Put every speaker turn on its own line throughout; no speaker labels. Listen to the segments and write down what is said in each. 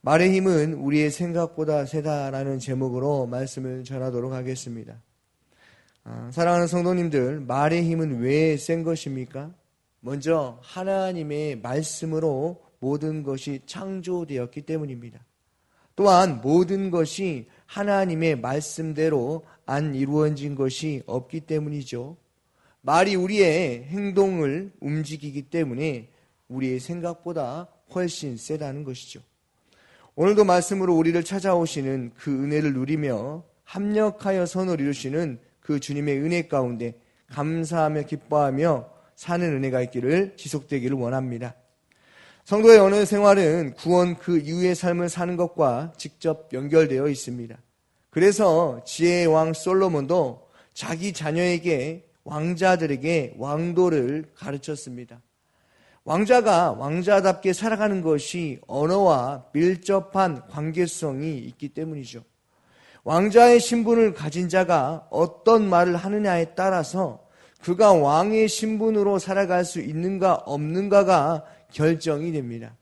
말의 힘은 우리의 생각보다 세다라는 제목으로 말씀을 전하도록 하겠습니다. 사랑하는 성도님들, 말의 힘은 왜 센 것입니까? 먼저 하나님의 말씀으로 모든 것이 창조되었기 때문입니다. 또한 모든 것이 하나님의 말씀대로 안 이루어진 것이 없기 때문이죠. 말이 우리의 행동을 움직이기 때문에 우리의 생각보다 훨씬 세다는 것이죠. 오늘도 말씀으로 우리를 찾아오시는 그 은혜를 누리며 합력하여 선을 이루시는 그 주님의 은혜 가운데 감사하며 기뻐하며 사는 은혜가 있기를, 지속되기를 원합니다. 성도의 언어 생활은 구원 그 이후의 삶을 사는 것과 직접 연결되어 있습니다. 그래서 지혜의 왕 솔로몬도 자기 자녀에게, 왕자들에게 왕도를 가르쳤습니다. 왕자가 왕자답게 살아가는 것이 언어와 밀접한 관계성이 있기 때문이죠. 왕자의 신분을 가진 자가 어떤 말을 하느냐에 따라서 그가 왕의 신분으로 살아갈 수 있는가 없는가가 결정이 됩니다.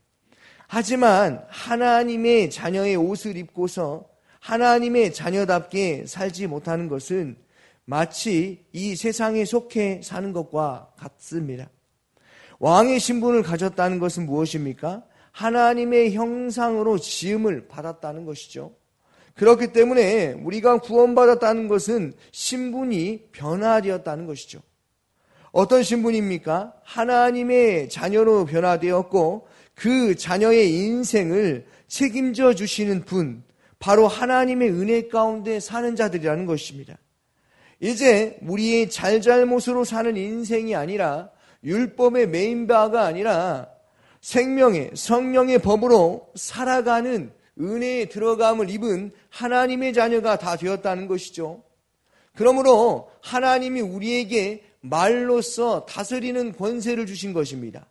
하지만 하나님의 자녀의 옷을 입고서 하나님의 자녀답게 살지 못하는 것은 마치 이 세상에 속해 사는 것과 같습니다. 왕의 신분을 가졌다는 것은 무엇입니까? 하나님의 형상으로 지음을 받았다는 것이죠. 그렇기 때문에 우리가 구원받았다는 것은 신분이 변화되었다는 것이죠. 어떤 신분입니까? 하나님의 자녀로 변화되었고 그 자녀의 인생을 책임져 주시는 분, 바로 하나님의 은혜 가운데 사는 자들이라는 것입니다. 이제 우리의 잘잘못으로 사는 인생이 아니라 율법의 메인바가 아니라 생명의 성령의 법으로 살아가는 은혜의 들어감을 입은 하나님의 자녀가 다 되었다는 것이죠. 그러므로 하나님이 우리에게 말로써 다스리는 권세를 주신 것입니다.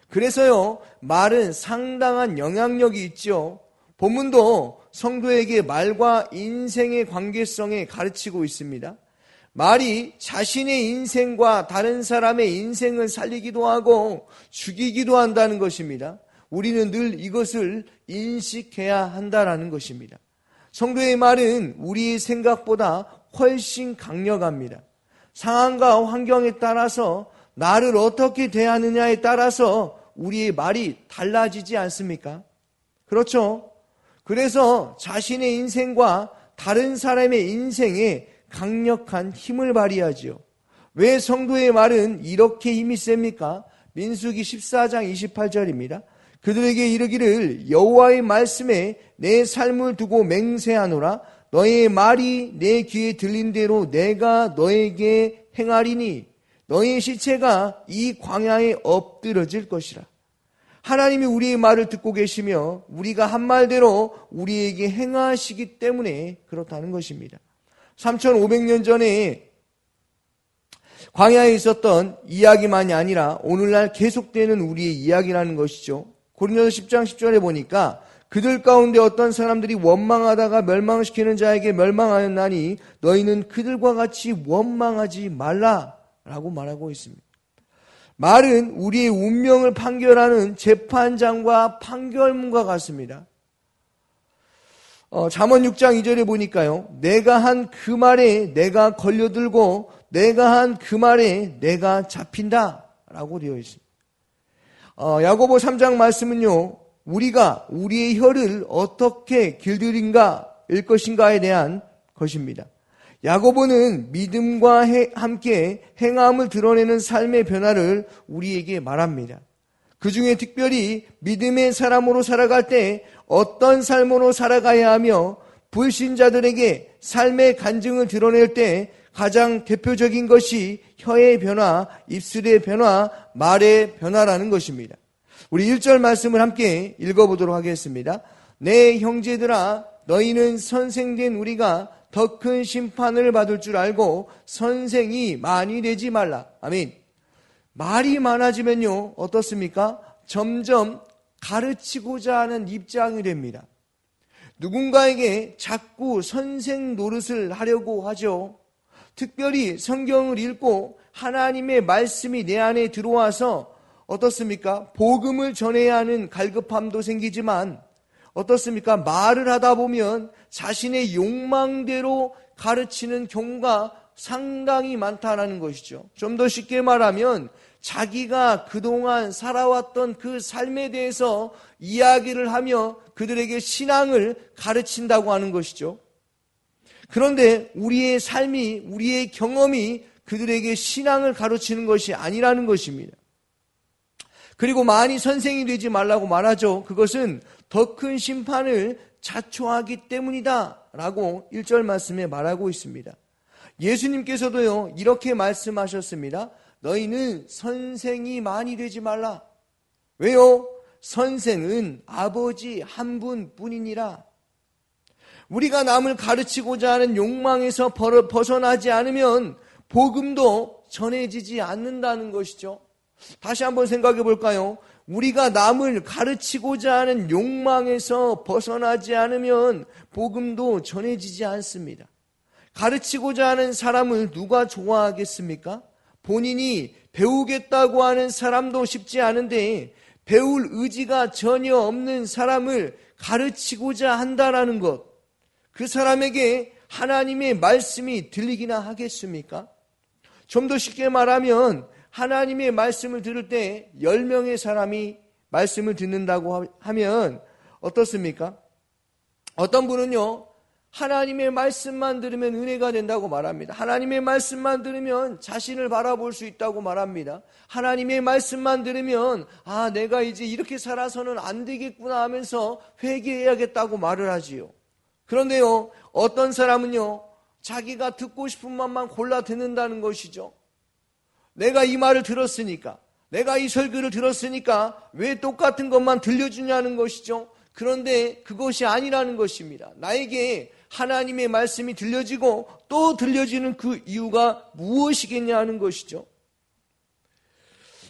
그래서요, 말은 상당한 영향력이 있죠. 본문도 성도에게 말과 인생의 관계성에 가르치고 있습니다. 말이 자신의 인생과 다른 사람의 인생을 살리기도 하고 죽이기도 한다는 것입니다. 우리는 늘 이것을 인식해야 한다는 것입니다. 성도의 말은 우리의 생각보다 훨씬 강력합니다. 상황과 환경에 따라서 나를 어떻게 대하느냐에 따라서 우리의 말이 달라지지 않습니까? 그렇죠? 그래서 자신의 인생과 다른 사람의 인생에 강력한 힘을 발휘하지요. 왜 성도의 말은 이렇게 힘이 셉니까? 민수기 14장 28절입니다. 그들에게 이르기를 여호와의 말씀에 내 삶을 두고 맹세하노라. 너의 말이 내 귀에 들린 대로 내가 너에게 행하리니 너의 시체가 이 광야에 엎드러질 것이라. 하나님이 우리의 말을 듣고 계시며 우리가 한 말대로 우리에게 행하시기 때문에 그렇다는 것입니다. 3500년 전에 광야에 있었던 이야기만이 아니라 오늘날 계속되는 우리의 이야기라는 것이죠. 고린도서 10장 10절에 보니까 그들 가운데 어떤 사람들이 원망하다가 멸망시키는 자에게 멸망하였나니 너희는 그들과 같이 원망하지 말라라고 말하고 있습니다. 말은 우리의 운명을 판결하는 재판장과 판결문과 같습니다. 잠언 6장 2절에 보니까요, 내가 한 그 말에 내가 걸려들고 내가 한 그 말에 내가 잡힌다 라고 되어 있습니다. 야고보 3장 말씀은요, 우리가 우리의 혀를 어떻게 길들인가일 것인가에 대한 것입니다. 야고보는 믿음과 함께 행함을 드러내는 삶의 변화를 우리에게 말합니다. 그 중에 특별히 믿음의 사람으로 살아갈 때 어떤 삶으로 살아가야 하며 불신자들에게 삶의 간증을 드러낼 때 가장 대표적인 것이 혀의 변화, 입술의 변화, 말의 변화라는 것입니다. 우리 1절 말씀을 함께 읽어보도록 하겠습니다. 내 형제들아 너희는 선생된 우리가 더 큰 심판을 받을 줄 알고 선생이 많이 되지 말라. 아멘. 말이 많아지면요 어떻습니까? 점점 가르치고자 하는 입장이 됩니다. 누군가에게 자꾸 선생 노릇을 하려고 하죠. 특별히 성경을 읽고 하나님의 말씀이 내 안에 들어와서 어떻습니까? 복음을 전해야 하는 갈급함도 생기지만 어떻습니까? 말을 하다 보면 자신의 욕망대로 가르치는 경우가 상당히 많다는 것이죠. 좀 더 쉽게 말하면 자기가 그동안 살아왔던 그 삶에 대해서 이야기를 하며 그들에게 신앙을 가르친다고 하는 것이죠. 그런데 우리의 삶이, 우리의 경험이 그들에게 신앙을 가르치는 것이 아니라는 것입니다. 그리고 많이 선생이 되지 말라고 말하죠. 그것은 더 큰 심판을 자초하기 때문이다 라고 1절 말씀에 말하고 있습니다. 예수님께서도요 이렇게 말씀하셨습니다. 너희는 선생이 많이 되지 말라. 왜요? 선생은 아버지 한 분뿐이니라. 우리가 남을 가르치고자 하는 욕망에서 벗어나지 않으면 복음도 전해지지 않는다는 것이죠. 다시 한번 생각해 볼까요? 우리가 남을 가르치고자 하는 욕망에서 벗어나지 않으면 복음도 전해지지 않습니다. 가르치고자 하는 사람을 누가 좋아하겠습니까? 본인이 배우겠다고 하는 사람도 쉽지 않은데 배울 의지가 전혀 없는 사람을 가르치고자 한다라는 것, 그 사람에게 하나님의 말씀이 들리기나 하겠습니까? 좀 더 쉽게 말하면 하나님의 말씀을 들을 때 10명의 사람이 말씀을 듣는다고 하면 어떻습니까? 어떤 분은요 하나님의 말씀만 들으면 은혜가 된다고 말합니다. 하나님의 말씀만 들으면 자신을 바라볼 수 있다고 말합니다. 하나님의 말씀만 들으면 내가 이제 이렇게 살아서는 안 되겠구나 하면서 회개해야겠다고 말을 하지요. 그런데요 어떤 사람은요 자기가 듣고 싶은 말만 골라 듣는다는 것이죠. 내가 이 말을 들었으니까, 내가 이 설교를 들었으니까 왜 똑같은 것만 들려주냐는 것이죠. 그런데 그것이 아니라는 것입니다. 나에게 하나님의 말씀이 들려지고 또 들려지는 그 이유가 무엇이겠냐 하는 것이죠.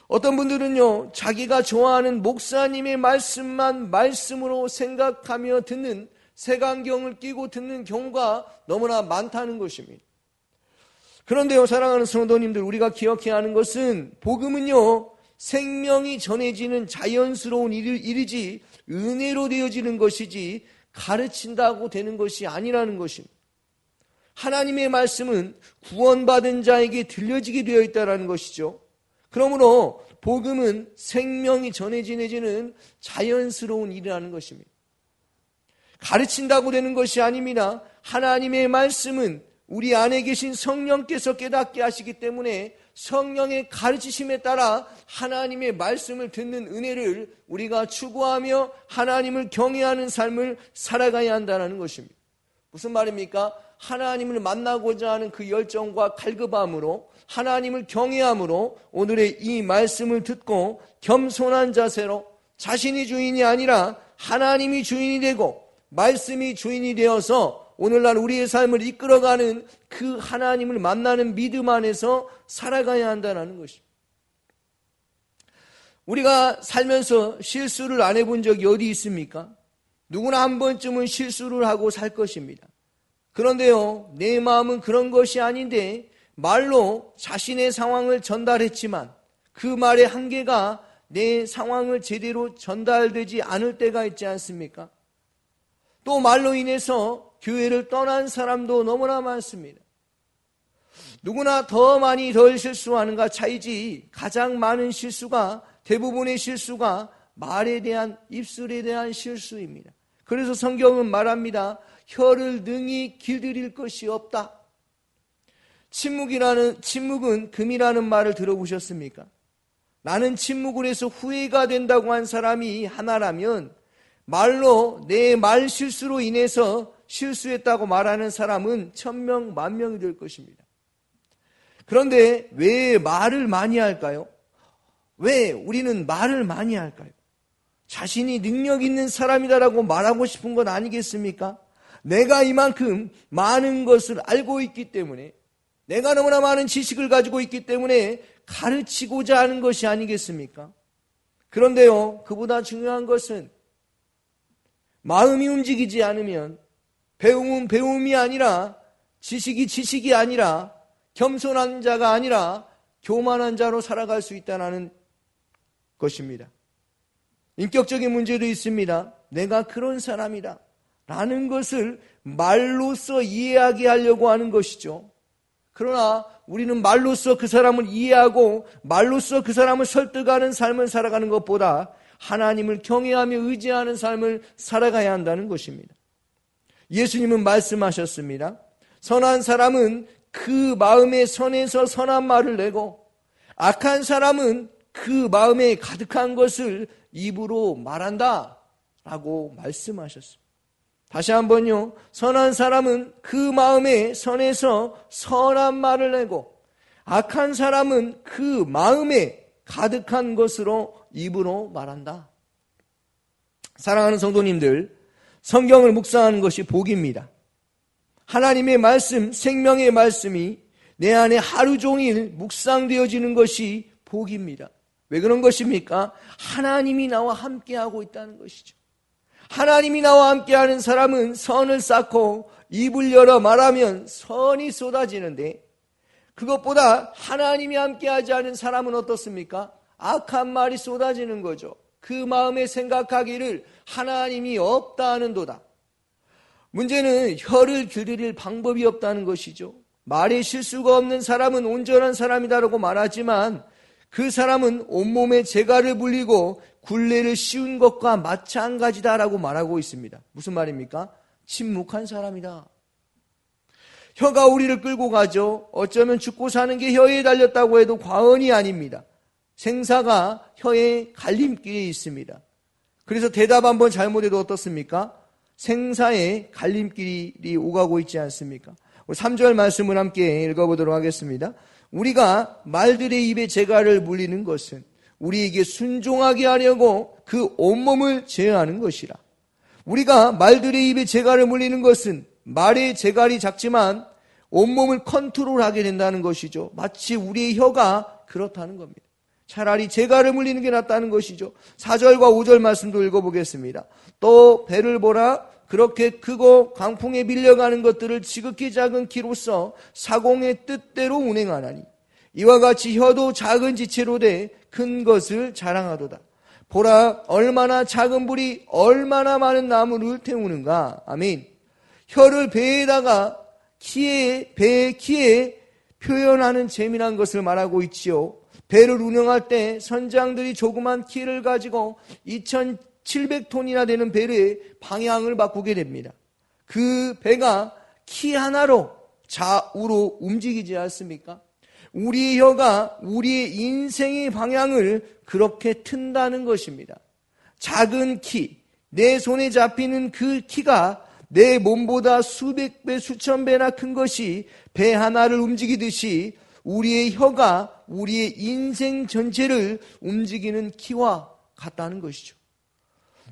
어떤 분들은요 자기가 좋아하는 목사님의 말씀만 말씀으로 생각하며 듣는, 색안경을 끼고 듣는 경우가 너무나 많다는 것입니다. 그런데요 사랑하는 성도님들, 우리가 기억해야 하는 것은 복음은요 생명이 전해지는 자연스러운 일이지 은혜로 되어지는 것이지 가르친다고 되는 것이 아니라는 것입니다. 하나님의 말씀은 구원받은 자에게 들려지게 되어 있다는 것이죠. 그러므로 복음은 생명이 전해지는 자연스러운 일이라는 것입니다. 가르친다고 되는 것이 아닙니다. 하나님의 말씀은 우리 안에 계신 성령께서 깨닫게 하시기 때문에 성령의 가르치심에 따라 하나님의 말씀을 듣는 은혜를 우리가 추구하며 하나님을 경외하는 삶을 살아가야 한다는 것입니다. 무슨 말입니까? 하나님을 만나고자 하는 그 열정과 갈급함으로, 하나님을 경외함으로 오늘의 이 말씀을 듣고 겸손한 자세로 자신이 주인이 아니라 하나님이 주인이 되고 말씀이 주인이 되어서 오늘날 우리의 삶을 이끌어가는 그 하나님을 만나는 믿음 안에서 살아가야 한다는 것입니다. 우리가 살면서 실수를 안 해본 적이 어디 있습니까? 누구나 한 번쯤은 실수를 하고 살 것입니다. 그런데요, 내 마음은 그런 것이 아닌데 말로 자신의 상황을 전달했지만 그 말의 한계가 내 상황을 제대로 전달되지 않을 때가 있지 않습니까? 또 말로 인해서 교회를 떠난 사람도 너무나 많습니다. 누구나 더 많이 덜 실수하는가 차이지 가장 많은 실수가, 대부분의 실수가 말에 대한, 입술에 대한 실수입니다. 그래서 성경은 말합니다. 혀를 능히 길들일 것이 없다. 침묵은 금이라는 말을 들어보셨습니까? 나는 침묵을 해서 후회가 된다고 한 사람이 하나라면 말로 내 말 실수로 인해서 실수했다고 말하는 사람은 1000명, 10,000명이 될 것입니다. 그런데 왜 말을 많이 할까요? 왜 우리는 말을 많이 할까요? 자신이 능력 있는 사람이다라고 말하고 싶은 건 아니겠습니까? 내가 이만큼 많은 것을 알고 있기 때문에, 내가 너무나 많은 지식을 가지고 있기 때문에 가르치고자 하는 것이 아니겠습니까? 그런데요, 그보다 중요한 것은 마음이 움직이지 않으면 배움은 배움이 아니라, 지식이 지식이 아니라, 겸손한 자가 아니라 교만한 자로 살아갈 수 있다는 것입니다. 인격적인 문제도 있습니다. 내가 그런 사람이다 라는 것을 말로써 이해하게 하려고 하는 것이죠. 그러나 우리는 말로써 그 사람을 이해하고 말로써 그 사람을 설득하는 삶을 살아가는 것보다 하나님을 경외하며 의지하는 삶을 살아가야 한다는 것입니다. 예수님은 말씀하셨습니다. 선한 사람은 그 마음의 선에서 선한 말을 내고 악한 사람은 그 마음에 가득한 것을 입으로 말한다 라고 말씀하셨습니다. 다시 한번요. 선한 사람은 그 마음의 선에서 선한 말을 내고 악한 사람은 그 마음에 가득한 것으로 입으로 말한다. 사랑하는 성도님들, 성경을 묵상하는 것이 복입니다. 하나님의 말씀, 생명의 말씀이 내 안에 하루 종일 묵상되어지는 것이 복입니다. 왜 그런 것입니까? 하나님이 나와 함께하고 있다는 것이죠. 하나님이 나와 함께하는 사람은 선을 쌓고 입을 열어 말하면 선이 쏟아지는데, 그것보다 하나님이 함께하지 않은 사람은 어떻습니까? 악한 말이 쏟아지는 거죠. 그 마음에 생각하기를 하나님이 없다 하는도다. 문제는 혀를 길들일 방법이 없다는 것이죠. 말에 실수가 없는 사람은 온전한 사람이다라고 말하지만 그 사람은 온몸에 재갈을 불리고 굴레를 씌운 것과 마찬가지다라고 말하고 있습니다. 무슨 말입니까? 침묵한 사람이다. 혀가 우리를 끌고 가죠. 어쩌면 죽고 사는 게 혀에 달렸다고 해도 과언이 아닙니다. 생사가 혀의 갈림길에 있습니다. 그래서 대답 한번 잘못해도 어떻습니까? 생사의 갈림길이 오가고 있지 않습니까? 3절 말씀을 함께 읽어보도록 하겠습니다. 우리가 말들의 입에 재갈을 물리는 것은 우리에게 순종하게 하려고 그 온몸을 제어하는 것이라. 우리가 말들의 입에 재갈을 물리는 것은 말의 재갈이 작지만 온몸을 컨트롤하게 된다는 것이죠. 마치 우리의 혀가 그렇다는 겁니다. 차라리 재갈을 물리는 게 낫다는 것이죠. 4절과 5절 말씀도 읽어보겠습니다. 또 배를 보라. 그렇게 크고 강풍에 밀려가는 것들을 지극히 작은 키로써 사공의 뜻대로 운행하나니 이와 같이 혀도 작은 지체로 돼 큰 것을 자랑하도다. 보라, 얼마나 작은 불이 얼마나 많은 나무를 태우는가. 아멘. 혀를 배에다가 배의 키에 표현하는 재미난 것을 말하고 있지요. 배를 운영할 때 선장들이 조그만 키를 가지고 2,700톤이나 되는 배의 방향을 바꾸게 됩니다. 그 배가 키 하나로 좌우로 움직이지 않습니까? 우리의 혀가 우리의 인생의 방향을 그렇게 튼다는 것입니다. 작은 키, 내 손에 잡히는 그 키가 내 몸보다 수백 배, 수천 배나 큰 것이 배 하나를 움직이듯이 우리의 혀가 우리의 인생 전체를 움직이는 키와 같다는 것이죠.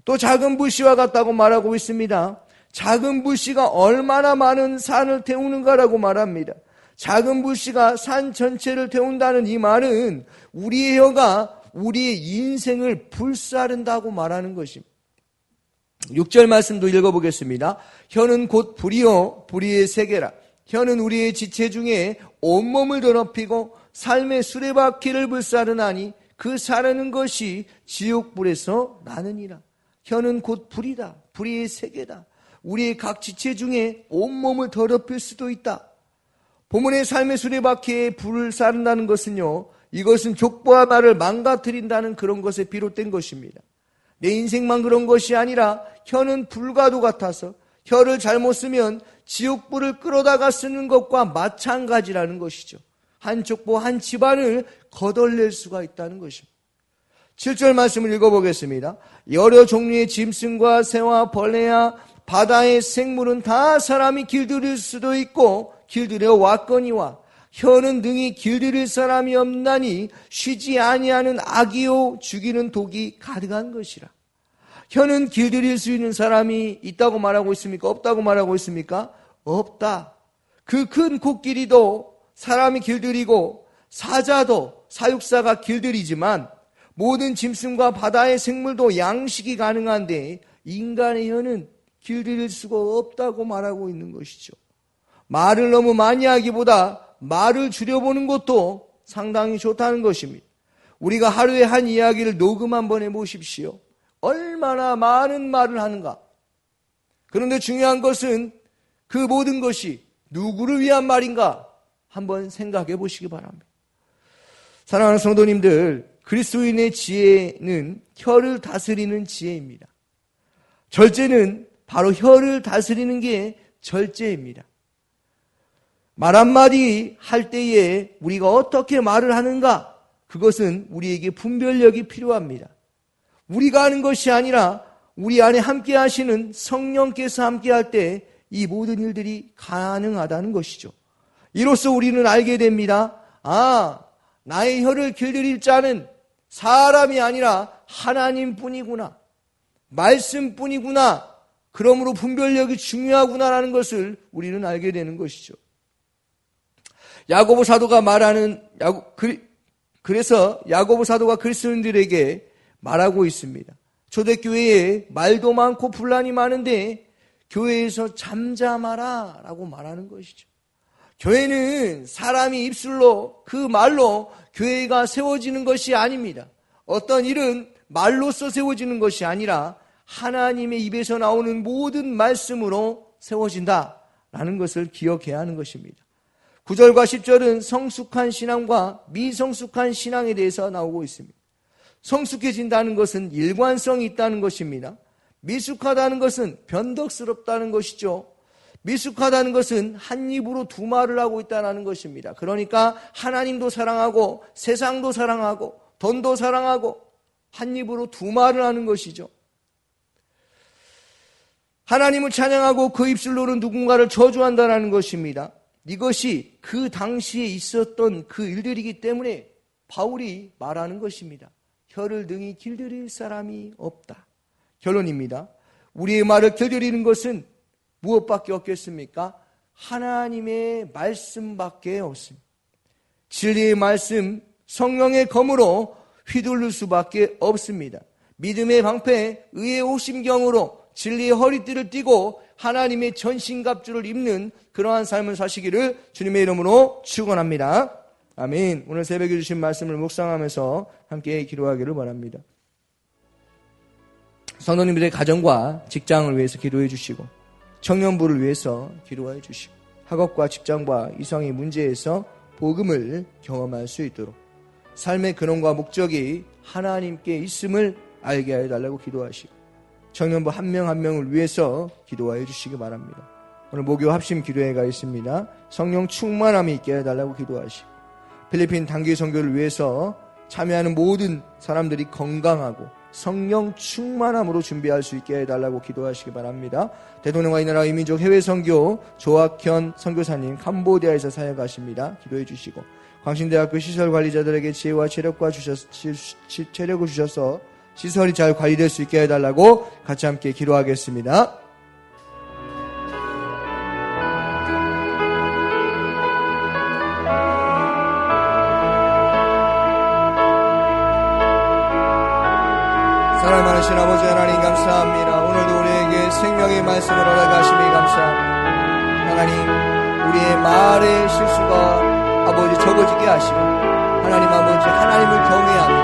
또 작은 불씨와 같다고 말하고 있습니다. 작은 불씨가 얼마나 많은 산을 태우는가라고 말합니다. 작은 불씨가 산 전체를 태운다는 이 말은 우리의 혀가 우리의 인생을 불사른다고 말하는 것입니다. 6절 말씀도 읽어보겠습니다. 혀는 곧 불이요 불의의 세계라. 혀는 우리의 지체 중에 온몸을 더럽히고 삶의 수레바퀴를 불사르나니 그 사르는 것이 지옥불에서 나느니라. 혀는 곧 불이다. 불의의 세계다. 우리의 각 지체 중에 온몸을 더럽힐 수도 있다. 본문의 삶의 수레바퀴에 불을 사른다는 것은요, 이것은 족보와 나를 망가뜨린다는 그런 것에 비롯된 것입니다. 내 인생만 그런 것이 아니라 혀는 불과도 같아서 혀를 잘못 쓰면 지옥불을 끌어다가 쓰는 것과 마찬가지라는 것이죠. 한 족보 한 집안을 거덜낼 수가 있다는 것입니다. 7절 말씀을 읽어보겠습니다. 여러 종류의 짐승과 새와 벌레야 바다의 생물은 다 사람이 길들일 수도 있고 길들여 왔거니와 혀는 능히 길들일 사람이 없나니 쉬지 아니하는 악이요 죽이는 독이 가득한 것이라. 혀는 길들일 수 있는 사람이 있다고 말하고 있습니까? 없다고 말하고 있습니까? 없다. 그 큰 코끼리도 사람이 길들이고 사자도 사육사가 길들이지만 모든 짐승과 바다의 생물도 양식이 가능한데 인간의 혀는 길들일 수가 없다고 말하고 있는 것이죠. 말을 너무 많이 하기보다 말을 줄여보는 것도 상당히 좋다는 것입니다. 우리가 하루에 한 이야기를 녹음 한번 해보십시오. 얼마나 많은 말을 하는가. 그런데 중요한 것은 그 모든 것이 누구를 위한 말인가 한번 생각해 보시기 바랍니다. 사랑하는 성도님들, 그리스도인의 지혜는 혀를 다스리는 지혜입니다. 절제는 바로 혀를 다스리는 게 절제입니다. 말 한마디 할 때에 우리가 어떻게 말을 하는가, 그것은 우리에게 분별력이 필요합니다. 우리가 하는 것이 아니라 우리 안에 함께 하시는 성령께서 함께 할 때 이 모든 일들이 가능하다는 것이죠. 이로써 우리는 알게 됩니다. 나의 혀를 길들일 자는 사람이 아니라 하나님뿐이구나. 말씀뿐이구나. 그러므로 분별력이 중요하구나라는 것을 우리는 알게 되는 것이죠. 야고보 사도가 그래서 야고보 사도가 그리스도인들에게 말하고 있습니다. 초대교회에 말도 많고 분란이 많은데 교회에서 잠잠하라 라고 말하는 것이죠. 교회는 사람이 입술로 그 말로 교회가 세워지는 것이 아닙니다. 어떤 일은 말로써 세워지는 것이 아니라 하나님의 입에서 나오는 모든 말씀으로 세워진다라는 것을 기억해야 하는 것입니다. 9절과 10절은 성숙한 신앙과 미성숙한 신앙에 대해서 나오고 있습니다. 성숙해진다는 것은 일관성이 있다는 것입니다. 미숙하다는 것은 변덕스럽다는 것이죠. 미숙하다는 것은 한 입으로 두 말을 하고 있다는 것입니다. 그러니까 하나님도 사랑하고 세상도 사랑하고 돈도 사랑하고 한 입으로 두 말을 하는 것이죠. 하나님을 찬양하고 그 입술로는 누군가를 저주한다는 것입니다. 이것이 그 당시에 있었던 그 일들이기 때문에 바울이 말하는 것입니다. 혀를 능히 길들일 사람이 없다. 결론입니다. 우리의 말을 길들이는 것은 무엇밖에 없겠습니까? 하나님의 말씀밖에 없습니다. 진리의 말씀, 성령의 검으로 휘둘릴 수밖에 없습니다. 믿음의 방패, 의의 오심경으로 진리의 허리띠를 띠고 하나님의 전신갑주를 입는 그러한 삶을 사시기를 주님의 이름으로 축원합니다. 아멘. 오늘 새벽에 주신 말씀을 묵상하면서 함께 기도하기를 바랍니다. 성도님들의 가정과 직장을 위해서 기도해 주시고 청년부를 위해서 기도해 주시고 학업과 직장과 이성의 문제에서 복음을 경험할 수 있도록 삶의 근원과 목적이 하나님께 있음을 알게 해달라고 기도하시고 청년부 한 명 한 명을 위해서 기도해 주시기 바랍니다. 오늘 목요 합심 기도회가 있습니다. 성령 충만함이 있게 해달라고 기도하시고 필리핀 단기 선교를 위해서 참여하는 모든 사람들이 건강하고 성령 충만함으로 준비할 수 있게 해달라고 기도하시기 바랍니다. 대통령과 이 나라 이민족 해외 선교 조학현 선교사님 캄보디아에서 사역하십니다. 기도해 주시고 광신대학교 시설 관리자들에게 지혜와 체력을 주셔서 시설이 잘 관리될 수 있게 해달라고 같이 함께 기도하겠습니다. 사랑 많으신 아버지 하나님 감사합니다. 오늘도 우리에게 생명의 말씀을 허락하심이 감사합니다. 하나님, 우리의 말의 실수가 아버지 적어지게 하시고 하나님 아버지 하나님을 경외하며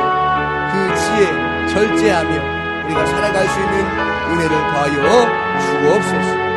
그 지혜 절제하며 우리가 살아갈 수 있는 은혜를 더하여 주옵소서.